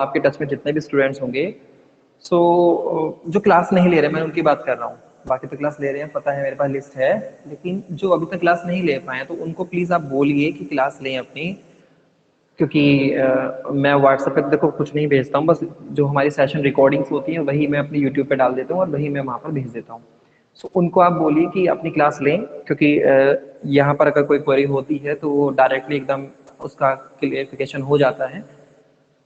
आपके टच में जितने भी स्टूडेंट्स होंगे, सो जो क्लास नहीं ले रहे, मैं उनकी बात कर रहा हूँ। बाकी तो क्लास ले रहे हैं, पता है मेरे पास लिस्ट है। लेकिन जो अभी तक क्लास नहीं ले पाए तो उनको प्लीज़ आप बोलिए कि क्लास लें अपनी। क्योंकि मैं व्हाट्सएप पे देखो कुछ नहीं भेजता हूँ, बस जो हमारी सेशन रिकॉर्डिंग्स होती हैं वही मैं अपनी यूट्यूब पे डाल देता हूँ और वही मैं वहाँ पर भेज देता हूँ। सो उनको आप बोलिए कि अपनी क्लास लें, क्योंकि यहाँ पर अगर कोई क्वेरी होती है तो वो डायरेक्टली एकदम उसका क्लियरिफिकेशन हो जाता है।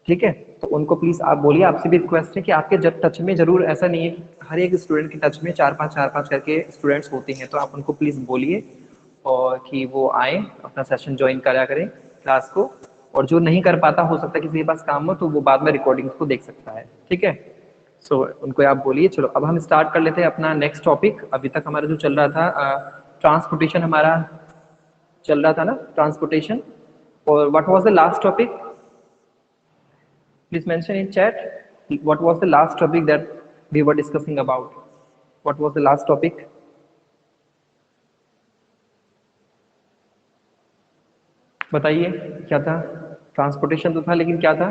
ठीक है, तो उनको प्लीज आप बोलिए। आपसे भी रिक्वेस्ट है कि आपके जब टच में, जरूर ऐसा नहीं है कि हर एक स्टूडेंट के टच में चार पांच करके स्टूडेंट्स होते हैं, तो आप उनको प्लीज बोलिए और कि वो आए अपना सेशन ज्वाइन करा करें क्लास को। और जो नहीं कर पाता, हो सकता है किसी के पास काम हो, तो वो बाद में रिकॉर्डिंग्स को देख सकता है। ठीक है, सो उनको आप बोलिए। चलो अब हम स्टार्ट कर लेते हैं अपना नेक्स्ट टॉपिक। अभी तक हमारा जो चल रहा था ट्रांसपोर्टेशन हमारा चल रहा था ना, ट्रांसपोर्टेशन। और what was the last topic? Please mention in chat what was the last topic that we were discussing about. What was the last topic? बताइए क्या था? ट्रांसपोर्टेशन तो था, लेकिन क्या था?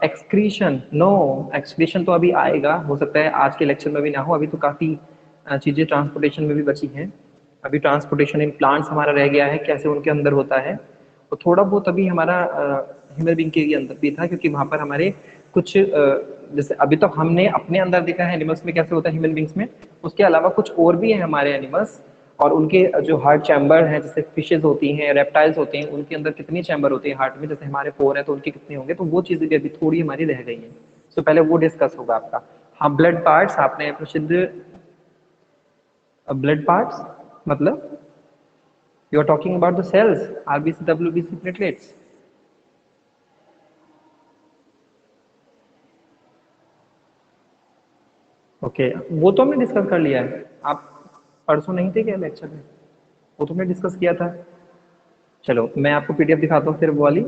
एक्सक्रीशन। नो, एक्सक्रीशन तो अभी आएगा, हो सकता है आज के लेक्चर में भी ना हो। अभी तो काफ़ी चीज़ें ट्रांसपोर्टेशन में भी बची हैं। अभी ट्रांसपोर्टेशन इन प्लांट्स हमारा रह गया है, कैसे उनके अंदर होता है। तो थोड़ा बहुत अभी हमारा ह्यूमन बींग के अंदर भी था, क्योंकि वहाँ पर हमारे कुछ जैसे अभी तक हमने अपने अंदर देखा है एनिमल्स में कैसे होता है, ह्यूमन बींग्स में। उसके अलावा कुछ और भी है हमारे एनिमल्स, और उनके जो हार्ट चैम्बर हैं, जैसे फिशेज होती हैं, रेप्टाइल्स होते हैं, उनके अंदर कितनी चैम्बर होती है हार्ट में, जैसे हमारे 4 है तो उनके कितने होंगे। तो वो चीज़ें भी अभी थोड़ी हमारी रह गई हैं। तो पहले वो डिस्कस होगा आपका। हाँ, ब्लड पार्ट्स आपने प्रसिद्ध। ब्लड पार्ट्स मतलब you are talking about the cells, RBC, WBC, platelets. Okay, वो तो हमने डिस्कस कर लिया है। आप परसों नहीं थे क्या लेक्चर में? वो तो हमने डिस्कस किया था। चलो मैं आपको पीडीएफ दिखाता हूँ फिर वो वाली,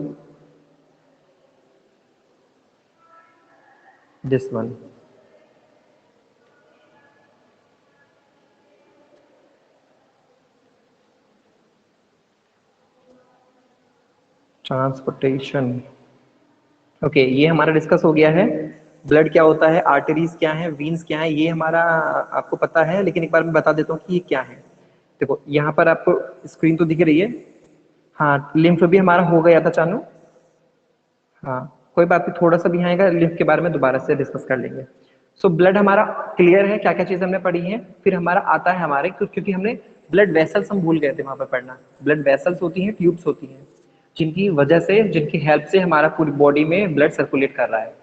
दिस वन। ट्रांसपोर्टेशन। ओके, ये हमारा डिस्कस हो गया है। ब्लड क्या होता है, आर्टरीज क्या है, वीन्स क्या है, ये हमारा आपको पता है। लेकिन एक बार मैं बता देता हूँ कि ये क्या है। देखो यहाँ पर आपको स्क्रीन तो दिख रही है। हाँ, लिम्फ भी हमारा हो गया था चानू। हाँ, कोई बात नहीं, थोड़ा सा भी आएगा लिम्फ के बारे में दोबारा से डिस्कस कर लेंगे। सो ब्लड हमारा क्लियर है, क्या क्या चीज हमने पढ़ी है। फिर हमारा आता है हमारे, क्योंकि हमने ब्लड वेसल्स हम भूल गए थे वहां पर पढ़ना। ब्लड वेसल्स होती हैं, ट्यूब्स होती हैं, जिनकी वजह से, जिनकी हेल्प से हमारा पूरी बॉडी में ब्लड सर्कुलेट कर रहा है।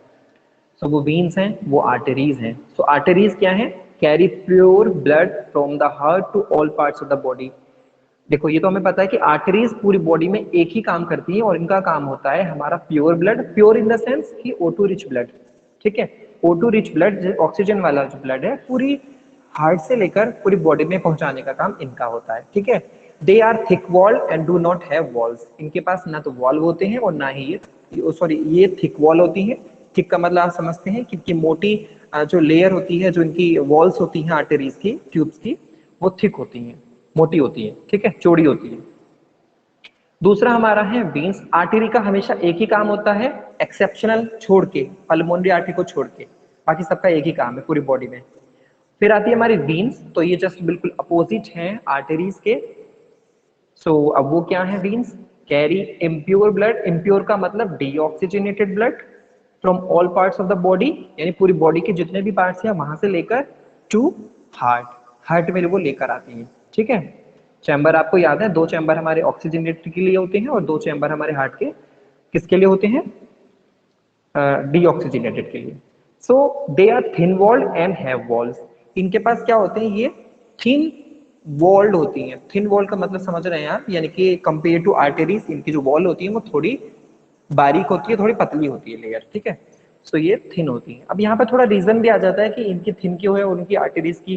सो वो वीन्स हैं, वो आर्टरीज हैं। सो आर्टरीज क्या है? Carry pure blood from the heart to all parts of the body. देखो ये तो हमें पता है कि आर्टरीज पूरी बॉडी में एक ही काम करती है, और इनका काम होता है हमारा pure blood, pure in the sense कि O2 रिच ब्लड। ठीक है, O2 रिच ब्लड, ऑक्सीजन वाला जो ब्लड है, पूरी हार्ट से लेकर पूरी बॉडी में पहुंचाने का काम इनका होता है। ठीक है, they are thick walled and do not have walls. इनके पास ना तो वॉल्व होते हैं और ना ही ये, सॉरी, ये थिक वॉल होती है। थिक का मतलब आप समझते हैं कि मोटी जो लेयर होती है, जो इनकी वॉल्स होती हैं आर्टरीज की, ट्यूब्स की, वो थिक होती हैं, मोटी होती है। ठीक है, चौड़ी होती है। दूसरा हमारा है वीन्स। आर्टरी का हमेशा एक ही काम होता है, एक्सेप्शनल छोड़ के, पल्मोनरी आर्टरी को छोड़ के, बाकी सबका एक ही काम है पूरी बॉडी में। फिर आती है हमारी वीन्स, तो ये जस्ट बिल्कुल अपोजिट हैं आर्टरीज के। सो अब वो क्या है? Veins carry impure blood. Impure का मतलब deoxygenated blood from all parts of the body, यानी पूरी बॉडी के जितने भी पार्ट्स हैं वहां से लेकर टू हार्ट। हार्ट में वो लेकर आती है। ठीक है, चैम्बर आपको याद है, 2 चैम्बर हमारे ऑक्सीजनेटेड के लिए होते हैं और 2 चैम्बर हमारे हार्ट के किसके लिए होते हैं? डीऑक्सीजनेटेड के लिए। So they are thin walled and have walls. इनके पास क्या होते हैं? ये थिन वॉल्ड होती हैं। थिन वॉल का मतलब समझ रहे हैं आप, यानी कि कंपेयर टू आर्टरीज इनकी जो वॉल होती है वो थोड़ी बारीक होती है, थोड़ी पतली होती है लेयर। ठीक है, सो ये थिन होती है। अब यहाँ पर थोड़ा रीजन भी आ जाता है कि इनकी थिन क्यों है और उनकी आर्टरीज की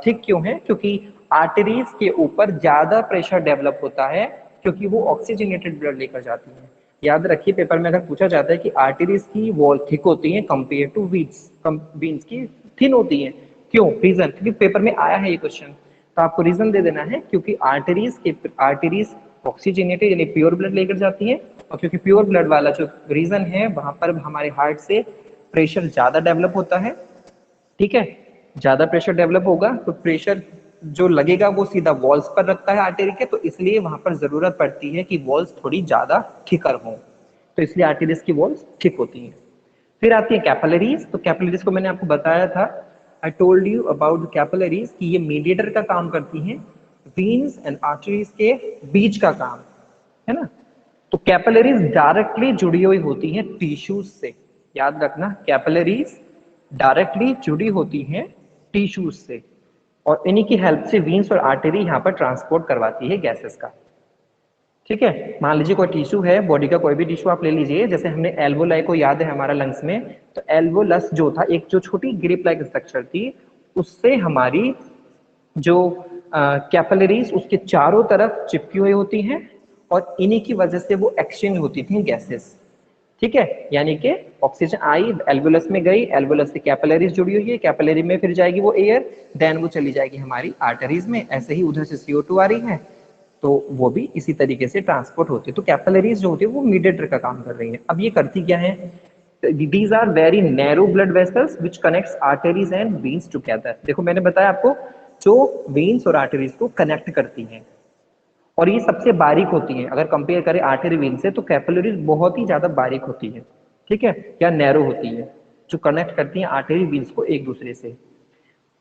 थिक क्यों है। क्योंकि आर्टरीज के ऊपर ज्यादा प्रेशर डेवलप होता है, क्योंकि वो ऑक्सीजनेटेड ब्लड लेकर जाती है। याद रखिए, पेपर में अगर पूछा जाता है कि आर्टरीज की वॉल थिक होती है कंपेयर टू वीन्स, वीन्स की थिन होती है, क्यों? रीजन, क्योंकि पेपर में आया है ये क्वेश्चन। तो आपको रीजन दे देना है, क्योंकि आर्टरीज ऑक्सीजनेटेड यानी प्योर ब्लड लेकर जाती है, और क्योंकि प्योर ब्लड वाला जो रीजन है वहां पर हमारे हार्ट से प्रेशर ज्यादा डेवलप होता है, ठीक है, ज्यादा प्रेशर डेवलप होगा तो प्रेशर जो लगेगा वो सीधा वॉल्स पर रखता है आर्टरी के, तो इसलिए वहां पर जरूरत पड़ती है कि वॉल्स थोड़ी ज्यादा थिकर हों, तो इसलिए आर्टरीज की वॉल्स थिक होती हैं। फिर आती है कैपिलरीज, तो कैपिलरीज को मैंने आपको बताया था, I told you about capillaries कि ये मीडिएटर का काम करती हैं वीन्स एंड आर्टरीज के बीच का काम, है ना। तो कैपिलरीज डायरेक्टली जुड़ी हुई होती हैं टिश्यूज से, याद रखना कैपिलरीज डायरेक्टली जुड़ी होती हैं टिश्यूज से, और इन्हीं की हेल्प से वीन्स और आर्टरी यहाँ पर ट्रांसपोर्ट करवाती है गैसेस का, ठीक है। मान लीजिए कोई टिश्यू है, बॉडी का कोई भी टिश्यू आप ले लीजिए, जैसे हमने एल्वोलाई को याद है हमारा लंग्स में, तो एल्वोलस जो था एक जो छोटी ग्रिप लाइक स्ट्रक्चर थी, उससे हमारी जो कैपिलरीज उसके चारों तरफ चिपकी हुई होती हैं, और इन्हीं की वजह से वो एक्सचेंज होती थी गैसेस, ठीक है। यानी कि ऑक्सीजन आई एल्वोलस में गई, एल्वोलस से कैपिलरीज जुड़ी हुई है, कैपिलरी में फिर जाएगी वो एयर, देन वो चली जाएगी हमारी आर्टरीज में, ऐसे ही उधर से CO2 आ रही है तो वो भी इसी तरीके से ट्रांसपोर्ट होती है। तो कैपिलरीज जो होती है वो मीडिएटर का काम कर रही है। अब ये करती क्या है, these are very narrow blood vessels which connects arteries and veins together. देखो मैंने बताया आपको, जो वेन्स और आर्टरीज को कनेक्ट करती हैं, और ये सबसे बारीक होती है, अगर कंपेयर करें आर्टरी वेन से तो कैपिलरीज बहुत ही ज्यादा बारीक होती है, ठीक है, या नैरो होती है, जो कनेक्ट करती हैं आर्टरी वेन्स को एक दूसरे से।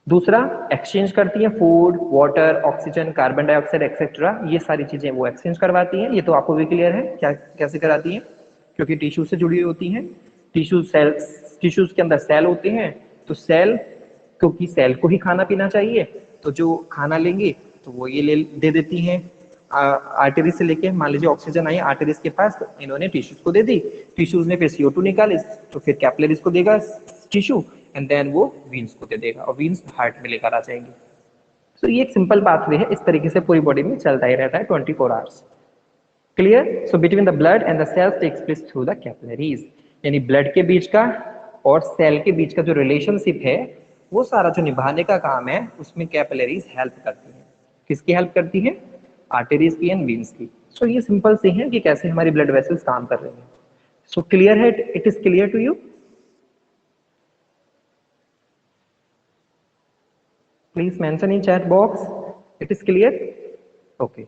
दूसरा, एक्सचेंज करती हैं food, water, oxygen, carbon dioxide etcetera, ये सारी चीजें वो एक्सचेंज करवाती हैं। ये तो आपको भी क्लियर है क्या कैसे कराती हैं, क्योंकि टिश्यू से जुड़ी होती हैं, टिश्यू सेल्स, टिश्यूज के अंदर सेल होते हैं, तो सेल, क्योंकि सेल को ही खाना पीना चाहिए, तो जो खाना लेंगे तो वो ये दे देती हैं आर्टरी से लेके, मान लीजिए ऑक्सीजन आई आर्टरीज के पास, तो इन्होंने टिश्यूज को दे दी, टिश्यूज ने फिर CO2 निकाले तो फिर कैपिलरीज को देगा टिश्यू, एंड देन वो वीन्स को दे देगा, और वीन्स हार्ट में लेकर आ जाएंगे। सो ये एक सिंपल पाथवे है, इस तरीके से पूरी बॉडी में चलता ही रहता है 24 hours. Clear. So between the blood and the cells takes place through the capillaries, यानी ब्लड के बीच का और सेल के बीच का जो रिलेशनशिप है वो सारा जो निभाने का काम है उसमें कैपिलरीज हेल्प करती है। किसकी हेल्प करती है, आर्टरीज की एंड वीन्स की। सो ये सिंपल से है कि कैसे हमारी ब्लड वेसल्स काम कर रही हैं। सो क्लियर है, it is clear to you, please mention in chat box it is clear, okay.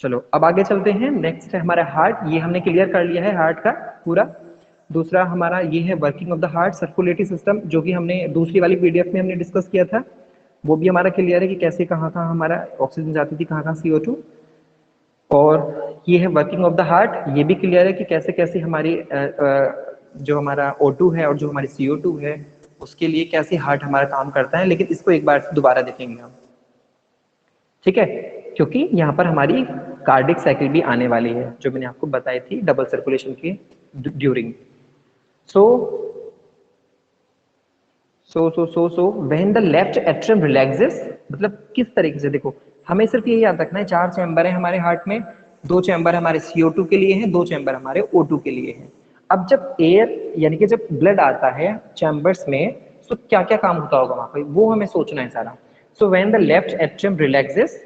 चलो अब आगे चलते हैं, नेक्स्ट है हमारा हार्ट, ये हमने क्लियर कर लिया है हार्ट का पूरा। दूसरा हमारा ये है working of the heart, circulatory system, जो कि हमने दूसरी वाली PDF में हमने डिस्कस किया था, वो भी हमारा क्लियर है कि कैसे कहाँ कहाँ हमारा ऑक्सीजन जाती थी, कहाँ कहाँ CO2। और ये है वर्किंग ऑफ द हार्ट, ये भी क्लियर है कि कैसे कैसे हमारी जो हमारा O2 है और जो हमारी CO2 है उसके लिए कैसे हार्ट हमारा काम करता है, लेकिन इसको एक बार दोबारा देखेंगे हम, ठीक है, क्योंकि यहाँ पर हमारी कार्डिक साइकिल भी आने वाली है जो मैंने आपको बताई थी डबल सर्कुलेशन के during. So when the left atrium relaxes, मतलब किस तरीके से, देखो हमें सिर्फ ये याद रखना है 4 चैम्बर है हमारे हार्ट में, 2 चैम्बर हमारे CO2 के लिए हैं, 2 चैम्बर हमारे O2 के लिए हैं। अब जब एयर यानी कि जब ब्लड आता है चैम्बर्स में तो क्या क्या काम होता होगा वहां पर, वो हमें सोचना है सारा। So when the left atrium relaxes,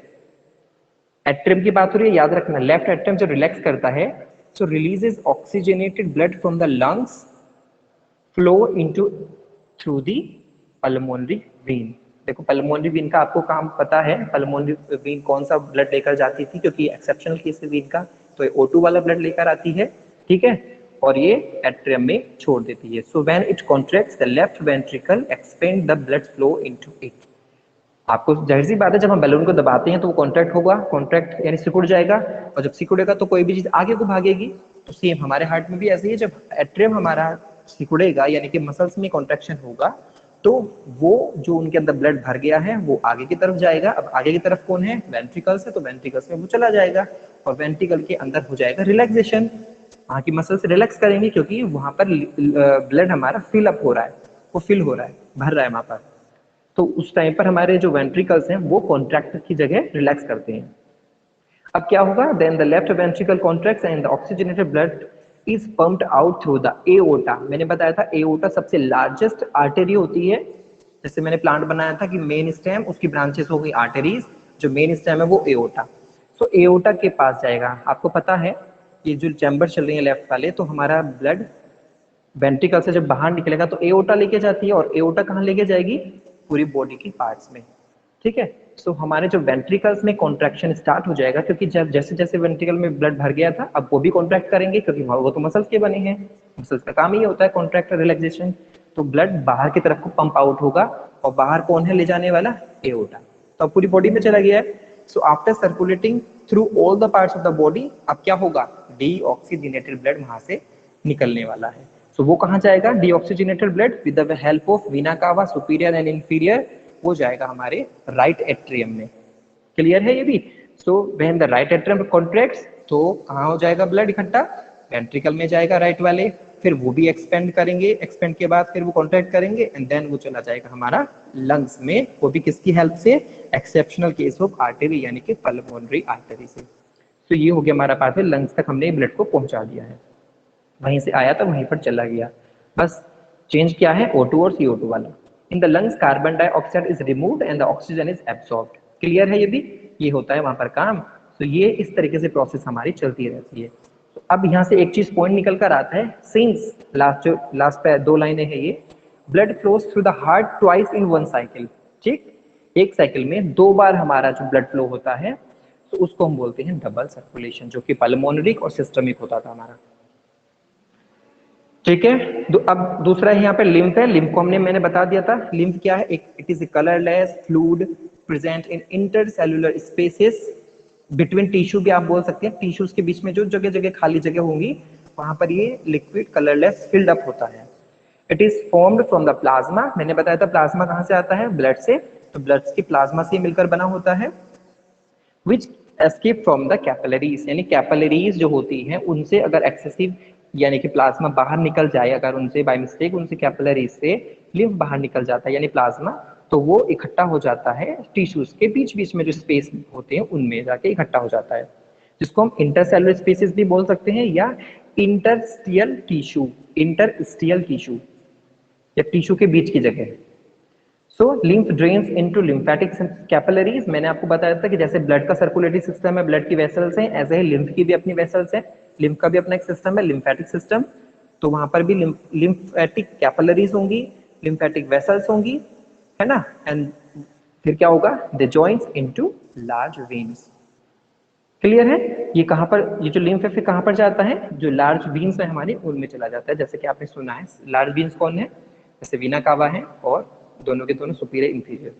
atrium की बात हो रही है, याद रखना लेफ्ट एट्रियम जो रिलैक्स करता है, so releases oxygenated blood from the lungs flow into through the pulmonary vein. देखो पल्मोनरी वेन का आपको काम पता है, पल्मोनरी वेन कौन सा ब्लड लेकर जाती थी, क्योंकि एक्सेप्शनल केस है वेन का, तो ये O2 वाला ब्लड लेकर आती है, ठीक है, और ये एट्रियम में छोड़ देती है। So when it contracts the left ventricle expand the blood flow into it. आपको जाहिर सी बात है जब हम बैलून को दबाते हैं तो वो कॉन्ट्रैक्ट होगा, कॉन्ट्रैक्ट यानी सिकुड़ जाएगा, और जब सिकुड़ेगा तो कोई भी चीज आगे को भागेगी। तो सेम हमारे हार्ट में भी ऐसे ही है, जब एट्रियम हमारा सिकुड़ेगा यानी कि मसल्स में कॉन्ट्रैक्शन होगा तो वो जो उनके अंदर ब्लड भर गया है वो आगे की तरफ जाएगा। अब आगे की तरफ कौन है, वेंट्रिकल्स है, तो वेंट्रिकल्स में वो चला जाएगा और वेंट्रिकल के अंदर हो जाएगा रिलैक्सेशन, वहां की मसल्स रिलैक्स करेंगे क्योंकि वहां पर ब्लड हमारा फिल अप हो रहा है, वो फिल हो रहा है, भर रहा है वहां पर। तो उस टाइम पर हमारे जो वेंट्रिकल्स हैं वो कॉन्ट्रैक्ट की जगह रिलैक्स करते हैं। अब क्या होगा, then the left ventricle contracts and the oxygenated blood is pumped out through the aorta. मैंने बताया था एओर्टा सबसे लार्जेस्ट आर्टरी होती है, जैसे मैंने प्लांट बनाया था कि मेन स्टेम उसकी ब्रांचेस हो गई आर्टरीज, जो मेन स्टेम है वो एओर्टा। सो एओर्टा के पास जाएगा। आपको पता है ये जो चैम्बर चल रही है लेफ्ट वाले, तो हमारा ब्लड वेंट्रिकल से जब बाहर निकलेगा तो एओर्टा लेके जाती है, और एओर्टा कहाँ लेके जाएगी? पूरी बॉडी की पार्ट्स में। ठीक है, सो हमारे जो वेंट्रिकल्स में कॉन्ट्रैक्शन स्टार्ट हो जाएगा, क्योंकि जब जैसे जैसे वेंट्रिकल में ब्लड भर गया था, अब वो भी कॉन्ट्रैक्ट करेंगे, क्योंकि वो तो मसल्स के बने हैं, मसल्स का काम ही होता है कॉन्ट्रैक्ट रिलैक्सेशन। तो ब्लड बाहर की तरफ को पंप आउट होगा, और बाहर कौन है ले जाने वाला? एओर्टा। तो अब पूरी बॉडी में चला गया है। So after circulating through all the parts of the body, अब क्या होगा? डीऑक्सीजनेटेड ब्लड वहां से निकलने वाला है। सो वो कहाँ जाएगा? Deoxygenated blood with the help of Veena कावा सुपीरियर एंड इंफीरियर, वो जाएगा हमारे राइट एट्रियम में। क्लियर है ये भी? So when the right atrium contracts, तो कहाँ हो जाएगा ब्लड इकट्ठा? वेंट्रिकल में जाएगा राइट वाले, फिर वो भी एक्सपेंड करेंगे, एक्सपेंड के बाद फिर वो कॉन्ट्रैक्ट करेंगे, एंड देन वो चला जाएगा हमारा लंग्स में, वो भी किसकी हेल्प से? एक्सेप्शनल केस ऑफ आर्टरी, यानी कि पल्मोनरी आर्टरी से। तो ये हो गया हमारा पाथवे, लंग्स तक हमने ब्लड को पहुंचा दिया है, वहीं से आया था वहीं पर चला गया। बस चेंज क्या है? O2 और CO2 वाला। In the lungs carbon dioxide is removed and the oxygen is absorbed. Clear है ये भी? ये होता है वहां पर काम। तो ये इस तरीके से प्रोसेस हमारी चलती रहती है। तो अब यहाँ से एक चीज पॉइंट निकल कर आता है, सिंस लास्ट पे 2 लाइनें हैं ये, blood flows through the heart twice in 1 cycle. ठीक, एक साइकिल में 2 बार हमारा जो ब्लड फ्लो होता है, तो उसको हम बोलते हैं डबल सर्कुलेशन, जो कि पल्मोनरिक और सिस्टमिक होता था हमारा। ठीक है, अब दूसरा है यहाँ पे लिम्फ है। लिम्फ को मैंने बता दिया था। लिम्फ क्या है? It is a colourless fluid present in intercellular spaces between tissue, भी आप बोल सकते हैं। टिश्यूज के बीच में जो जगह जगह खाली जगह होंगी, वहां पर ये लिक्विड कलरलेस फिल्ड अप होता है। It is formed from the plasma. मैंने बताया था प्लाज्मा कहाँ से आता है? ब्लड से। तो ब्लड की प्लाज्मा से मिलकर बना होता है। विच एस्केप फ्रॉम द कैपिलरीज, यानी कैपिलरीज जो होती हैं उनसे अगर एक्सेसिव यानी कि प्लाज्मा बाहर निकल जाए, अगर उनसे बाय मिस्टेक उनसे कैपिलरीज से लिम्फ बाहर निकल जाता है यानी प्लाज्मा, तो वो इकट्ठा हो जाता है टिश्यूज के बीच बीच में, जो स्पेस होते हैं उनमें जाके इकट्ठा हो जाता है, जिसको हम इंटरसेलुलर स्पेसेस भी बोल सकते हैं, या इंटरस्टियल टिश्यू, इंटरस्टियल टिश्यू या टिश्यू के बीच की जगह। So lymph drains into lymphatic capillaries. मैंने आपको बताया था कि जैसे ब्लड का सर्कुलेटरी सिस्टम है, ब्लड की वेसल्स हैं, ऐसे ही लिम्फ की भी अपनी वेसल्स हैं। लिम्फ का भी अपना एक सिस्टम है, लिम्फेटिक सिस्टम। तो वहां पर भी लिम्फेटिक कैपिलरीज होंगी, लिम्फेटिक वेसल्स होंगी, है ना। एंड फिर क्या होगा? They joins into large veins. Clear है? ये कहां पर, ये जो लिम्फ है फिर कहां पर जाता है? जो लार्ज वेन्स है हमारे, उनमें चला जाता है। जैसे कि आपने सुना है लार्ज वेन्स कौन है? जैसे वीना कावा है, और दोनों के दोनों सुपीरियर इंफीरियर।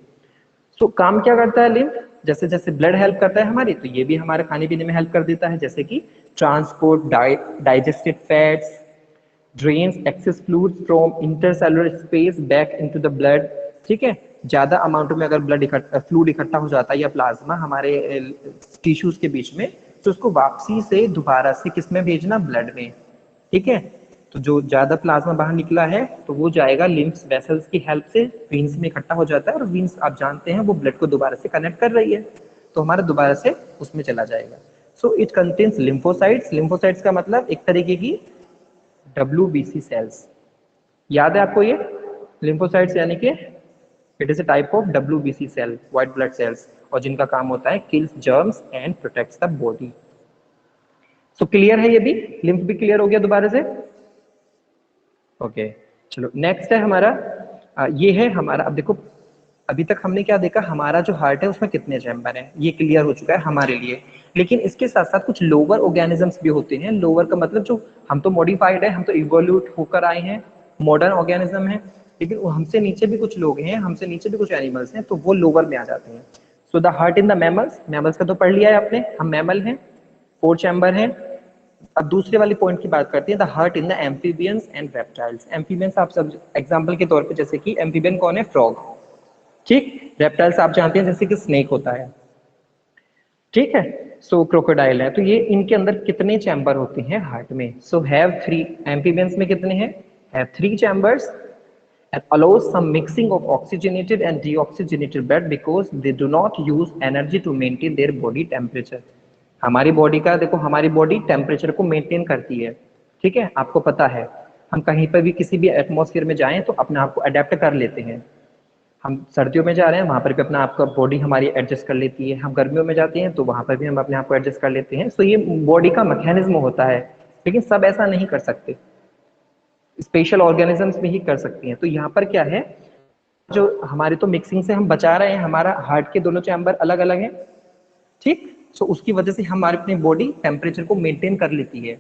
सो काम क्या करता है लिम्फ? जैसे जैसे ब्लड हेल्प करता है हमारी, तो ये भी हमारे खाने पीने में हेल्प कर देता है, जैसे कि transport digested fats, drains excess fluids from intercellular space back into the blood. ठीक है, ज्यादा अमाउंट में अगर ब्लड फ्लूइड इकट्ठा हो जाता है या प्लाज्मा हमारे टिश्यूज के बीच में, तो उसको वापसी से दोबारा से किस में भेजना? ब्लड में। ठीक है, तो जो ज्यादा प्लाज्मा बाहर निकला है तो वो जाएगा लिम्फ वेसल्स की हेल्प से वीन्स में इकट्ठा हो जाता है, और वीन्स आप जानते हैं वो ब्लड को दोबारा से कनेक्ट कर रही है, तो हमारा दोबारा से उसमें चला जाएगा। So it contains lymphocytes. Lymphocytes का मतलब एक तरीके की WBC सेल्स। याद है आपको ये? लिम्फोसाइट्स यानी कि it is a type of WBC cell, white blood cells, और जिनका काम होता है kills germs and protects the body. So clear है ये भी? लिम्फ भी क्लियर हो गया दोबारा से? ओके, चलो नेक्स्ट है हमारा ये है हमारा। अब देखो, अभी तक हमने क्या देखा? हमारा जो हार्ट है उसमें कितने चैम्बर हैं, ये क्लियर हो चुका है हमारे लिए। लेकिन इसके साथ साथ कुछ लोअर ऑर्गेनिजम्स भी होते हैं। लोअर का मतलब जो हम तो मॉडिफाइड है, हम तो इवोल्यूट होकर आए हैं, मॉडर्न ऑर्गेनिज्म है, लेकिन हमसे नीचे भी कुछ लोग हैं, हमसे नीचे भी कुछ एनिमल्स हैं, तो वो लोअर में आ जाते हैं। So the heart in the mammals, mammals का तो पढ़ लिया है आपने, हम मैमल हैं, 4 चैम्बर हैं। अब दूसरे वाली पॉइंट की बात करते हैं, the heart in the amphibians and reptiles. Amphibians आप सब एग्जांपल के तौर पे, जैसे कि एम्फीबियन कौन है? फ्रॉग। ठीक, रेप्टाइल्स आप जानते हैं जैसे कि स्नेक होता है। ठीक है, सो क्रोकोडाइल है। तो ये इनके अंदर कितने चैम्बर होते हैं हार्ट में? So have 3। एम्फीबियंस में कितने हैं? Have 3 chambers and allows some mixing of oxygenated and deoxygenated blood because they do not use energy to maintain their body temperature। हमारी बॉडी का देखो, हमारी बॉडी टेम्परेचर को मेंटेन करती है। ठीक है, आपको पता है हम कहीं पर भी किसी भी एटमॉस्फेयर में जाएं तो अपने आप को अडेप्ट कर लेते हैं। हम सर्दियों में जा रहे हैं वहां पर भी अपना आपका बॉडी हमारी एडजस्ट कर लेती है, हम गर्मियों में जाते हैं तो वहां पर भी हम अपने आप को एडजस्ट कर लेते हैं। सो ये बॉडी का मैकेनिज्म होता है, लेकिन सब ऐसा नहीं कर सकते, स्पेशल ऑर्गेनिजम्स में ही कर सकती हैं। तो यहाँ पर क्या है, जो हमारी तो मिक्सिंग से हम बचा रहे हैं, हमारा हार्ट के दोनों चैम्बर अलग अलग हैं, ठीक। सो उसकी वजह से हमारी अपनी बॉडी टेम्परेचर को मेंटेन कर लेती है,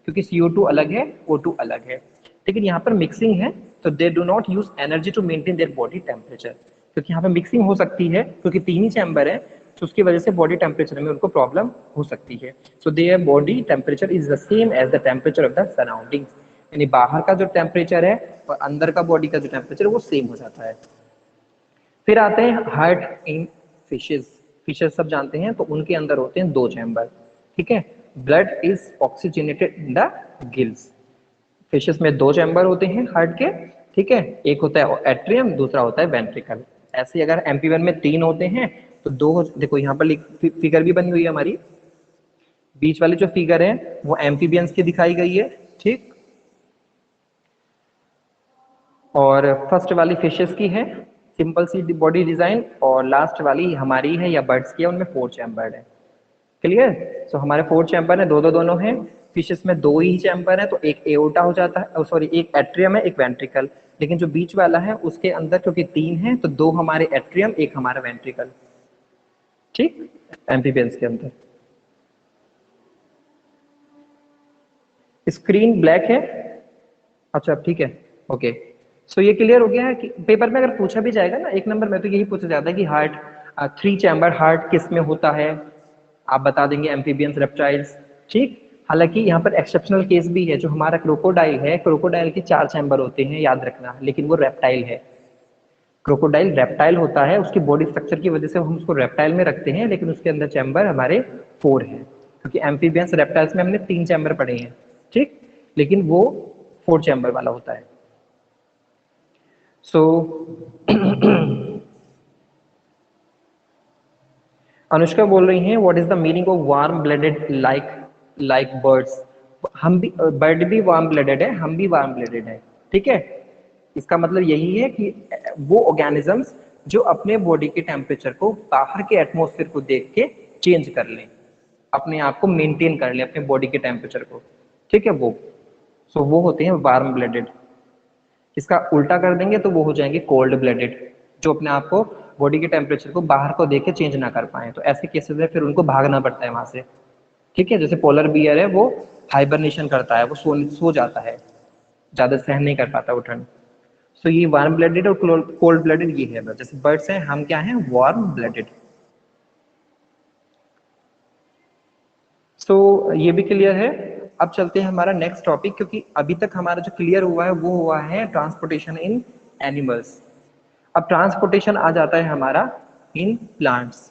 क्योंकि CO2 अलग है, O2 अलग है। लेकिन यहाँ पर मिक्सिंग है तो they do not use energy to maintain their body temperature, क्योंकि यहाँ पे मिक्सिंग हो सकती है, क्योंकि 3 ही चैम्बर है, तो उसकी वजह से बॉडी टेम्परेचर में उनको प्रॉब्लम हो सकती है। So their body temperature is the same as the temperature of the surroundings, यानी बाहर का जो टेम्परेचर है और अंदर का बॉडी का जो टेम्परेचर है वो सेम हो जाता है। फिर आते हैं हार्ट इन फिशेस। फिशेस सब जानते हैं, तो उनके अंदर होते हैं 2 चैम्बर, ठीक है। Blood is oxygenated in the gills. Fishes में 2 चैम्बर होते हैं हार्ट के, ठीक है। एक होता है एट्रियम, दूसरा होता है वेंट्रिकल। ऐसे ही अगर MP1 में 3 होते हैं तो 2, देखो यहाँ पर फिगर भी बनी हुई है हमारी, बीच वाली जो फिगर है वो एम्फीबियंस की दिखाई गई है, ठीक। और फर्स्ट वाली फिशेस की है, सिंपल सी बॉडी डिजाइन, और लास्ट वाली हमारी है या बर्ड्स की है, उनमें 4 चैम्बर है। क्लियर। सो हमारे 4 चैम्बर है, दो दोनों हैं। फिशेस में 2 ही चैम्बर है, तो एक एओर्टा हो जाता है, सॉरी एक एट्रियम है, एक वेंट्रिकल। लेकिन जो बीच वाला है उसके अंदर क्योंकि 3 है, तो 2 हमारे एट्रियम, एक हमारा वेंट्रिकल, ठीक, एम्फीबियंस के अंदर। स्क्रीन ब्लैक है, अच्छा ठीक है, ओके। सो ये क्लियर हो गया है कि पेपर में अगर पूछा भी जाएगा ना 1 नंबर में, तो यही पूछा जाता है कि हार्ट 3 चैम्बर हार्ट किस में होता है, आप बता देंगे एम्फीबियंस, रेप्टाइल्स, ठीक। हालांकि यहाँ पर एक्सेप्शनल केस भी है, जो हमारा क्रोकोडाइल है, क्रोकोडाइल के 4 चैम्बर होते हैं, याद रखना, लेकिन वो रेप्टाइल है। क्रोकोडाइल रेप्टाइल होता है, उसकी बॉडी स्ट्रक्चर की वजह से हम उसको रेप्टाइल में रखते हैं, लेकिन उसके अंदर चैम्बर हमारे 4 हैं, क्योंकि एम्फीबियंस रेप्टाइल्स में हमने 3 चैम्बर पढ़े हैं, ठीक, लेकिन वो 4 चैम्बर वाला होता है। सो अनुष्का बोल रही हैं what is the meaning of warm blooded like birds. हम भी, बर्ड भी वार्म ब्लडेड है, हम भी वार्म ब्लडेड है, ठीक है। इसका मतलब यही है कि वो ऑर्गेनिजम्स जो अपने बॉडी के टेम्परेचर को बाहर के एटमॉस्फेयर को देख के चेंज कर लें, अपने आप को मेंटेन कर लें, अपने बॉडी के टेम्परेचर को, ठीक है, वो सो वो होते हैं वार्म ब्लडेड। इसका उल्टा कर देंगे तो वो हो जाएंगे कोल्ड ब्लडेड, जो अपने आप को बॉडी के टेम्परेचर को बाहर को देख के चेंज ना कर पाए, तो ऐसे केसेस में फिर उनको भागना पड़ता है वहां से, ठीक है। जैसे पोलर बियर है, वो हाइबरनेशन करता है, वो सो जाता है, ज्यादा सहन नहीं कर पाता वो ठंड। सो ये वार्म ब्लडेड और कोल्ड ब्लडेड ये है, जैसे बर्ड्स हैं, हम क्या हैं, वार्म ब्लडेड। सो ये भी क्लियर है। अब चलते हैं हमारा नेक्स्ट टॉपिक, क्योंकि अभी तक हमारा जो क्लियर हुआ है वो हुआ है ट्रांसपोर्टेशन इन एनिमल्स। अब ट्रांसपोर्टेशन आ जाता है हमारा इन प्लांट्स,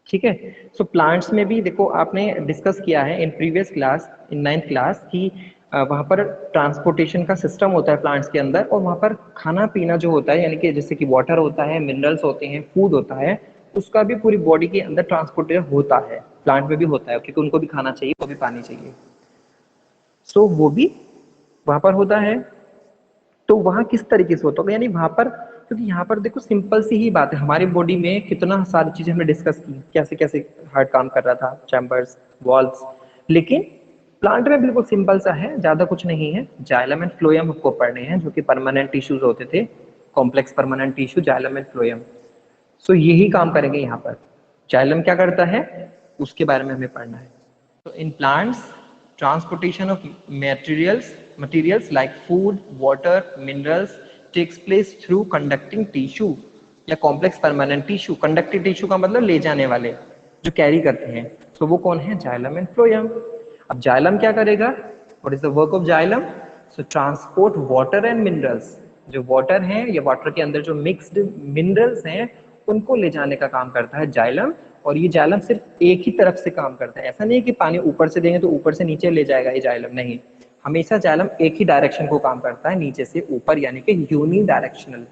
ठीक है। सो प्लांट्स में भी देखो आपने डिस्कस किया है in previous class, in 9th class की, वहां पर ट्रांसपोर्टेशन का सिस्टम होता है प्लांट्स के अंदर, और वहां पर खाना पीना जो होता है, यानी कि जैसे कि वाटर होता है, मिनरल्स होते हैं, फूड होता है, उसका भी पूरी बॉडी के अंदर ट्रांसपोर्टेशन होता है, प्लांट में भी होता है, क्योंकि उनको भी खाना चाहिए, वो भी पानी चाहिए। सो वो भी वहां पर होता है। तो वहां किस तरीके से होता होगा, यानी वहां पर, क्योंकि यहाँ पर देखो सिंपल सी ही बात है, हमारी बॉडी में कितना सारी चीजें हमने डिस्कस की, कैसे कैसे हार्ट काम कर रहा था, चैम्बर्स, वॉल्स, लेकिन प्लांट में बिल्कुल सिंपल सा है, ज्यादा कुछ नहीं है। जाइलम एंड फ्लोएम आपको पढ़ने हैं, जो कि परमानेंट टिश्यूज होते थे, complex permanent tissue, xylem and phloem. So यही काम करेंगे यहाँ पर। जाइलम क्या करता है उसके बारे में हमें पढ़ना है। तो in plants transportation of materials like food, water, minerals takes place through conducting tissue या complex permanent tissue। conductive tissue का मतलब ले जाने वाले, जो कैरी करते हैं, तो वो कौन है, जाइलम एंड फ्लोएम। अब जाइलम क्या करेगा, what is the work of xylem, so transport water and minerals, जो वाटर है या वाटर के अंदर जो मिक्स्ड मिनरल्स हैं उनको ले जाने का काम करता है जाइलम। और ये जाइलम सिर्फ एक ही तरफ से काम करता है, ऐसा नहीं है कि पानी ऊपर से देंगे तो ऊपर से नीचे ले जाएगा ये जाइलम, नहीं, हमेशा जाइलम एक ही डायरेक्शन को काम करता है, नीचे से ऊपर, यानी कि यूनी डायरेक्शनल।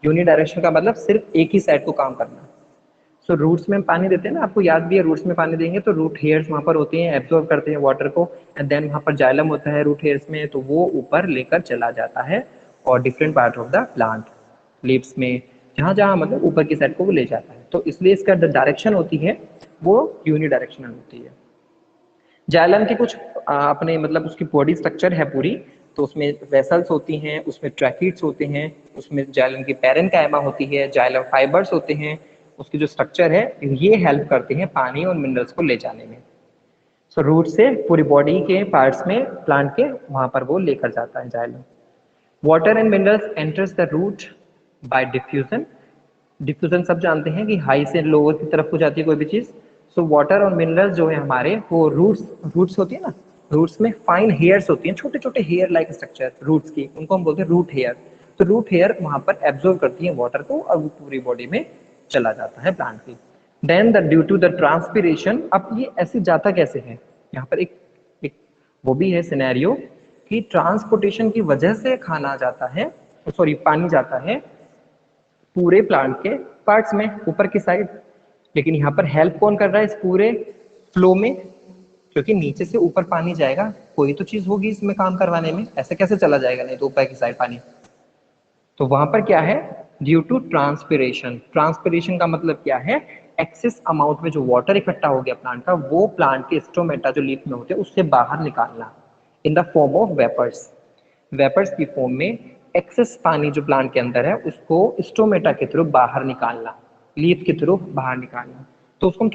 यूनी डायरेक्शन का मतलब सिर्फ एक ही साइड को काम करना। सो रूट्स में हम पानी देते हैं ना, आपको याद भी है, रूट्स में पानी देंगे तो रूट हेयर्स वहां पर होते हैं, एब्जॉर्ब करते हैं वाटर को, एंड देन वहां पर जाइलम होता है रूट हेयर्स में, तो वो ऊपर लेकर चला जाता है और different part of the plant, leaves में, जहाँ जहाँ मतलब ऊपर की साइड को वो ले जाता है। तो इसलिए इसका डायरेक्शन होती है वो यूनिडायरेक्शनल होती है। जाइलम के कुछ अपने मतलब उसकी बॉडी स्ट्रक्चर है पूरी, तो उसमें वेसल्स होती हैं, उसमें ट्रैकिड्स होते हैं, उसमें जाइलम की पैरेन्काइमा होती है, जाइलम फाइबर्स होते हैं। उसकी जो स्ट्रक्चर है ये हेल्प करते हैं पानी और मिनरल्स को ले जाने में। सो रूट से पूरी बॉडी के पार्ट्स में प्लांट के वहां पर वो लेकर जाता है xylem. Water and minerals enters the root by diffusion. Diffusion सब जानते हैं कि हाई से लोअर की तरफ हो जाती है कोई भी चीज। सो वाटर और मिनरल्स जो है हमारे वो रूट्स रूट्स होती है ना, रूट्स में फाइन हेयर्स होती हैं, छोटे छोटे हेयर लाइक स्ट्रक्चर रूट्स की, उनको हम बोलते हैं रूट हेयर। तो रूट हेयर वहां पर एब्जॉर्ब करती है वाटर को और वो पूरी बॉडी में चला जाता है प्लांट की। Then the due to the transpiration, अब ये ऐसे जाता कैसे है, यहाँ पर एक वो भी है सिनेरियो कि ट्रांसपोर्टेशन की वजह से खाना जाता है, सॉरी पानी जाता है पूरे प्लांट के पार्ट्स में ऊपर की साइड। लेकिन यहाँ पर हेल्प कौन कर रहा है इस पूरे फ्लो में, क्योंकि नीचे से ऊपर पानी जाएगा, कोई तो चीज होगी इसमें काम करवाने में, ऐसे कैसे चला जाएगा नहीं तो ऊपर की साइड पानी। तो वहां पर क्या है, ड्यू टू ट्रांसपिरेशन। ट्रांसपिरेशन का मतलब क्या है, एक्सेस अमाउंट में जो वाटर इकट्ठा हो गया प्लांट का, वो प्लांट के स्टोमेटा जो लीफ में होते हैं उससे बाहर निकालना in the form of vapours. Vapours की फॉर्म में एक्सेस पानी जो प्लांट के अंदर है उसको स्टोमेटा के थ्रू बाहर निकालना, लीफ के थ्रू बाहर निकालना, तो उसको हम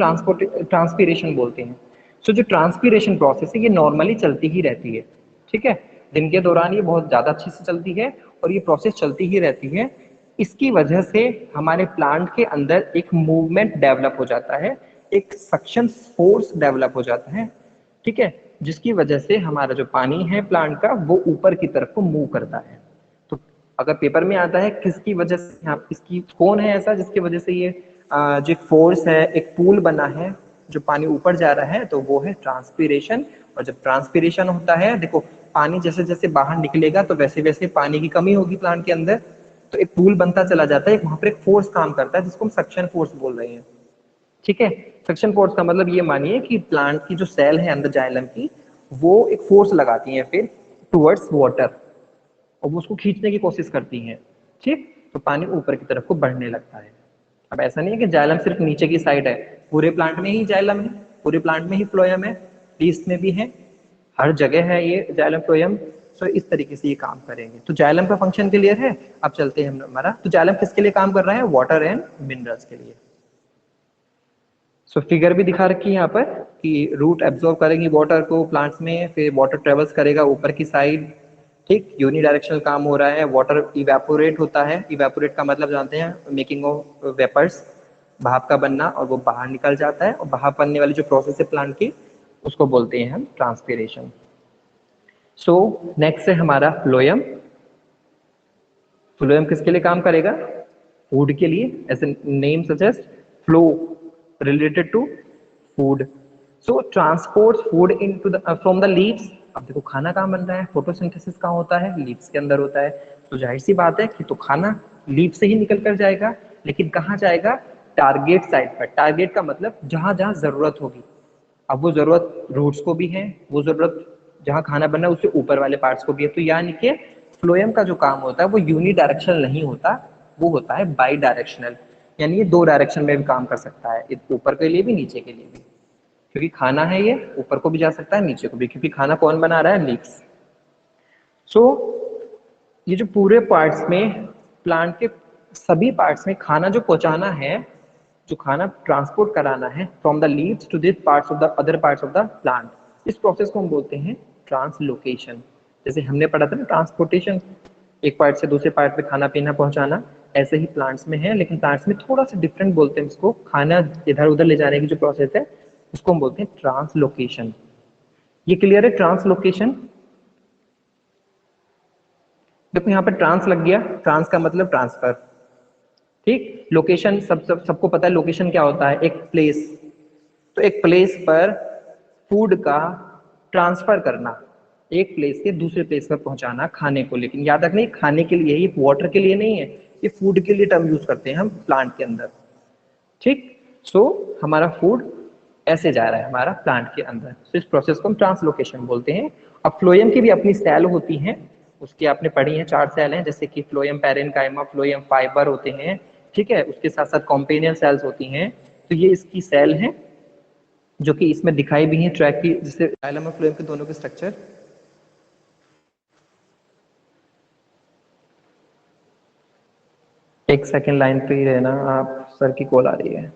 ट्रांसपिरेशन बोलते हैं। सो जो ट्रांसपिरेशन प्रोसेस है ये नॉर्मली चलती ही रहती है, ठीक है, दिन के दौरान ये बहुत ज्यादा अच्छे से चलती है और ये प्रोसेस चलती ही रहती है। इसकी वजह से हमारे प्लांट के अंदर एक मूवमेंट डेवलप हो जाता है, एक सक्शन फोर्स डेवलप हो जाता है, ठीक है, जिसकी वजह से हमारा जो पानी है प्लांट का वो ऊपर की तरफ को मूव करता है। तो अगर पेपर में आता है किसकी वजह से, यहाँ इसकी कौन है ऐसा जिसकी वजह से ये जो फोर्स है, एक पूल बना है जो पानी ऊपर जा रहा है, तो वो है ट्रांसपीरेशन। और जब ट्रांसपीरेशन होता है, देखो पानी जैसे जैसे बाहर निकलेगा तो वैसे वैसे पानी की कमी होगी प्लांट के अंदर, तो एक पूल बनता चला जाता है, वहां पर एक फोर्स काम करता है जिसको हम सक्शन फोर्स बोल रहे हैं, ठीक है। सक्शन फोर्स का मतलब ये मानिए कि प्लांट की जो सेल है अंदर जाइलम की, वो एक फोर्स लगाती है फिर टुवर्ड्स वाटर और वो उसको खींचने की कोशिश करती हैं, ठीक, तो पानी ऊपर की तरफ को बढ़ने लगता है। अब ऐसा नहीं है कि जाइलम सिर्फ नीचे की साइड है, पूरे प्लांट में ही जाइलम है, पूरे प्लांट में ही फ्लोएम है, लीव्स में भी है, हर जगह है ये जाइलम फ्लोएम। सो इस तरीके से ये काम करेंगे। तो जाइलम का फंक्शन क्लियर है। अब चलते हैं हम हमारा, तो जाइलम किसके लिए काम कर रहा है, वाटर एंड मिनरल्स के लिए। सो फिगर भी दिखा रखी है यहाँ पर कि रूट एब्जॉर्ब करेंगी वाटर को प्लांट्स में, फिर वाटर ट्रेवल्स करेगा ऊपर की साइड, ठीक, यूनिडायरेक्शनल काम हो रहा है। वाटर इवेपोरेट होता है, इवेपोरेट का मतलब जानते हैं मेकिंग ऑफ वेपर्स, भाप का बनना, और वो बाहर निकल जाता है, और बाहर बनने वाली जो प्रोसेस है प्लांट की उसको बोलते हैं हम ट्रांसपीरेशन। सो नेक्स्ट है हमारा फ्लोएम। फ्लोएम किसके लिए काम करेगा, फूड के लिए, ऐसे name suggest flow related to food. So transports food into the from the leaves. अब देखो खाना कहाँ बन रहा है, फोटोसिंथेसिस कहाँ होता है, लीव्स के अंदर होता है, तो जाहिर सी बात है कि तो खाना लीव से ही निकल कर जाएगा, लेकिन कहाँ जाएगा, टारगेट साइड पर। टारगेट का मतलब जहां जहां जरूरत होगी। अब वो जरूरत रूट्स को भी है, वो जरूरत जहां खाना बनना है उससे ऊपर वाले पार्ट्स को भी है। तो यानी कि फ्लोएम का जो काम होता है वो यूनिडायरेक्शनल नहीं होता, वो होता है बाई डायरेक्शनल, यानी ये दो डायरेक्शन में भी काम कर सकता है, ऊपर के लिए भी नीचे के लिए भी, क्योंकि खाना है ये ऊपर को भी जा सकता है नीचे को भी, क्योंकि खाना कौन बना रहा है, लीव्स। सो ये जो पूरे पार्ट्स में प्लांट के सभी पार्ट्स में खाना जो पहुंचाना है, जो खाना ट्रांसपोर्ट कराना है from the leaves to this parts of the other parts of the plant, इस प्रोसेस को हम बोलते हैं ट्रांसलोकेशन। जैसे हमने पढ़ा था ना ट्रांसपोर्टेशन, एक पार्ट से दूसरे पार्ट पे खाना पीना पहुंचाना, ऐसे ही प्लांट्स में है, लेकिन प्लांट्स में थोड़ा सा डिफरेंट बोलते हैं इसको, खाना इधर उधर ले जाने की जो प्रोसेस है उसको हम बोलते हैं ट्रांसलोकेशन। ये क्लियर है ट्रांसलोकेशन। देखो यहाँ पर ट्रांस लग गया, ट्रांस का मतलब ट्रांसफर, ठीक। लोकेशन सबको पता है लोकेशन क्या होता है, एक प्लेस, तो एक प्लेस पर फूड का ट्रांसफर करना, एक प्लेस से दूसरे प्लेस पर पहुंचाना खाने को। लेकिन याद रखना खाने के लिए, ये वाटर के लिए नहीं है, ये फूड के लिए टर्म यूज करते हैं हम प्लांट के अंदर, ठीक। सो हमारा फूड ऐसे जा रहा है हमारा प्लांट के अंदर, तो इस प्रोसेस को हम ट्रांसलोकेशन बोलते हैं। अब फ्लोएम की भी अपनी सेल होती हैं, उसकी आपने पढ़ी है, 4 सेल हैं, जैसे कि फ्लोएम पैरेन्काइमा, फ्लोएम फाइबर होते हैं, ठीक है, उसके साथ साथ कॉम्पेनियन सेल्स होती हैं। तो ये इसकी सेल हैं जो कि इसमें दिखाई भी हैं ट्रैक की, जिससे जाइलम और फ्लोएम के दोनों के स्ट्रक्चर। एक सेकंड लाइन पे ही रहना आप, सर की कॉल आ रही है।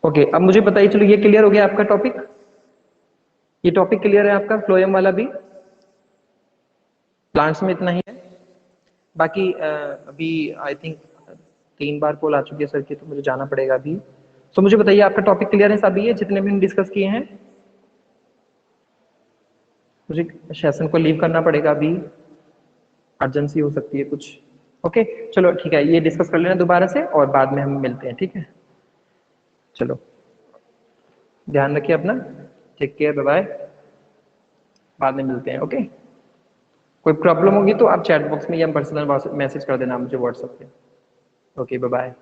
ओके, अब मुझे बताइए, चलो ये क्लियर हो गया आपका टॉपिक, ये टॉपिक क्लियर है आपका फ्लोएम वाला भी। प्लांट्स में इतना ही है। बाकी अभी आई थिंक 3 बार कॉल आ चुकी है सर की, तो मुझे जाना पड़ेगा अभी। तो मुझे बताइए आपका टॉपिक क्लियर है सभी, है जितने भी हम डिस्कस किए हैं। मुझे सेशन को लीव करना पड़ेगा अभी, अर्जेंसी हो सकती है कुछ। ओके, चलो ठीक है, ये डिस्कस कर लेना दोबारा से और बाद में हम मिलते हैं, ठीक है। चलो, ध्यान रखिए अपना, टेक केयर, बाय बाय, बाद में मिलते हैं। ओके, कोई प्रॉब्लम होगी तो आप चैट बॉक्स में या पर्सनल मैसेज कर देना मुझे व्हाट्सएप पे। Okay, bye bye.